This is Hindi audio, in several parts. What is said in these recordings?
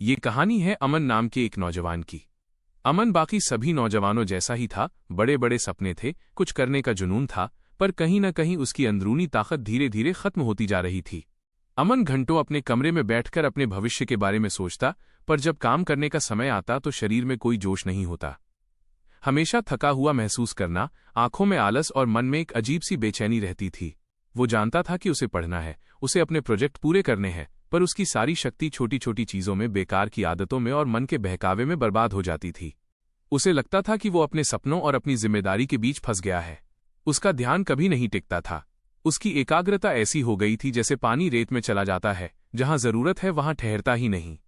ये कहानी है अमन नाम के एक नौजवान की। अमन बाकी सभी नौजवानों जैसा ही था, बड़े बड़े सपने थे, कुछ करने का जुनून था, पर कहीं न कहीं उसकी अंदरूनी ताकत धीरे धीरे खत्म होती जा रही थी। अमन घंटों अपने कमरे में बैठकर अपने भविष्य के बारे में सोचता, पर जब काम करने का समय आता तो शरीर में कोई जोश नहीं होता। हमेशा थका हुआ महसूस करना, आंखों में आलस और मन में एक अजीब सी बेचैनी रहती थी। वो जानता था कि उसे पढ़ना है, उसे अपने प्रोजेक्ट पूरे करने हैं, पर उसकी सारी शक्ति छोटी छोटी चीजों में, बेकार की आदतों में और मन के बहकावे में बर्बाद हो जाती थी। उसे लगता था कि वो अपने सपनों और अपनी जिम्मेदारी के बीच फंस गया है। उसका ध्यान कभी नहीं टिकता था। उसकी एकाग्रता ऐसी हो गई थी जैसे पानी रेत में चला जाता है, जहां जरूरत है वहां ठहरता ही नहीं।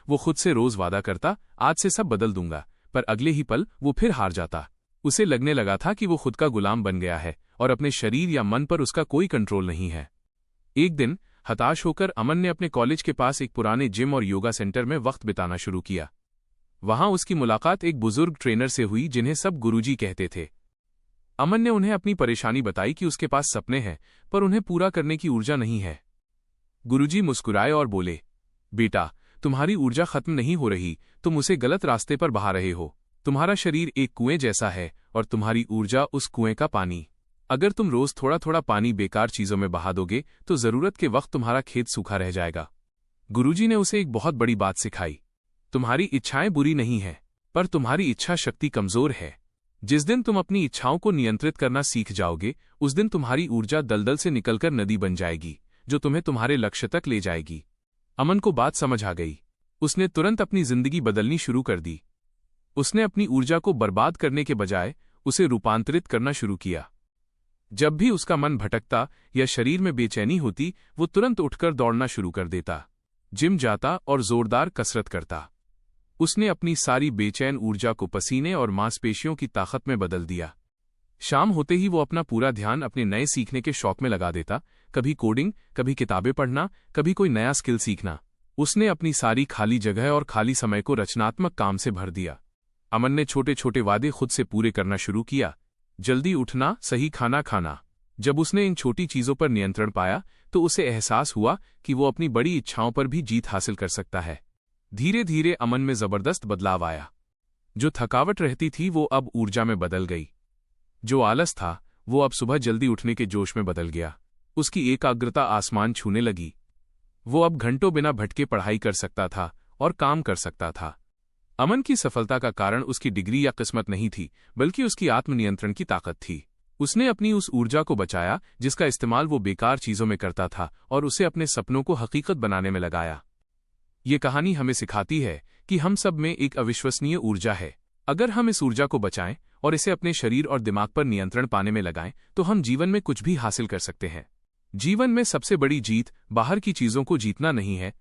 वो खुद से रोज वादा करता, आज से सब बदल दूंगा, पर अगले ही पल वो फिर हार जाता। उसे लगने लगा था कि वो खुद का गुलाम बन गया है और अपने शरीर या मन पर उसका कोई कंट्रोल नहीं है। एक दिन हताश होकर अमन ने अपने कॉलेज के पास एक पुराने जिम और योगा सेंटर में वक्त बिताना शुरू किया। वहां उसकी मुलाकात एक बुजुर्ग ट्रेनर से हुई जिन्हें सब गुरुजी कहते थे। अमन ने उन्हें अपनी परेशानी बताई कि उसके पास सपने हैं, पर उन्हें पूरा करने की ऊर्जा नहीं है। गुरुजी मुस्कुराए और बोले, बेटा, तुम्हारी ऊर्जा खत्म नहीं हो रही, तुम उसे गलत रास्ते पर बहा रहे हो। तुम्हारा शरीर एक कुएं जैसा है और तुम्हारी ऊर्जा उस कुएं का पानी। अगर तुम रोज थोड़ा थोड़ा पानी बेकार चीजों में बहा दोगे तो जरूरत के वक्त तुम्हारा खेत सूखा रह जाएगा। गुरुजी ने उसे एक बहुत बड़ी बात सिखाई। तुम्हारी इच्छाएं बुरी नहीं हैं, पर तुम्हारी इच्छा शक्ति कमजोर है। जिस दिन तुम अपनी इच्छाओं को नियंत्रित करना सीख जाओगे, उस दिन तुम्हारी ऊर्जा दलदल से निकलकर नदी बन जाएगी, जो तुम्हें तुम्हारे लक्ष्य तक ले जाएगी। अमन को बात समझ आ गई। उसने तुरंत अपनी जिंदगी बदलनी शुरू कर दी। उसने अपनी ऊर्जा को बर्बाद करने के बजाय उसे रूपांतरित करना शुरू किया। जब भी उसका मन भटकता या शरीर में बेचैनी होती, वो तुरंत उठकर दौड़ना शुरू कर देता, जिम जाता और जोरदार कसरत करता। उसने अपनी सारी बेचैन ऊर्जा को पसीने और मांसपेशियों की ताकत में बदल दिया। शाम होते ही वो अपना पूरा ध्यान अपने नए सीखने के शौक में लगा देता, कभी कोडिंग, कभी किताबें पढ़ना, कभी कोई नया स्किल सीखना। उसने अपनी सारी खाली जगह और खाली समय को रचनात्मक काम से भर दिया। अमन ने छोटे छोटे वादे खुद से पूरे करना शुरू किया। जल्दी उठना, सही खाना खाना। जब उसने इन छोटी चीजों पर नियंत्रण पाया तो उसे एहसास हुआ कि वो अपनी बड़ी इच्छाओं पर भी जीत हासिल कर सकता है। धीरे धीरे अमन में जबरदस्त बदलाव आया। जो थकावट रहती थी वो अब ऊर्जा में बदल गई। जो आलस था वो अब सुबह जल्दी उठने के जोश में बदल गया। उसकी एकाग्रता आसमान छूने लगी। वो अब घंटों बिना भटके पढ़ाई कर सकता था और काम कर सकता था। अमन की सफलता का कारण उसकी डिग्री या किस्मत नहीं थी, बल्कि उसकी आत्मनियंत्रण की ताकत थी। उसने अपनी उस ऊर्जा को बचाया जिसका इस्तेमाल वो बेकार चीजों में करता था, और उसे अपने सपनों को हकीकत बनाने में लगाया। ये कहानी हमें सिखाती है कि हम सब में एक अविश्वसनीय ऊर्जा है। अगर हम इस ऊर्जा को बचाएं और इसे अपने शरीर और दिमाग पर नियंत्रण पाने में लगाएं, तो हम जीवन में कुछ भी हासिल कर सकते हैं। जीवन में सबसे बड़ी जीत बाहर की चीजों को जीतना नहीं है,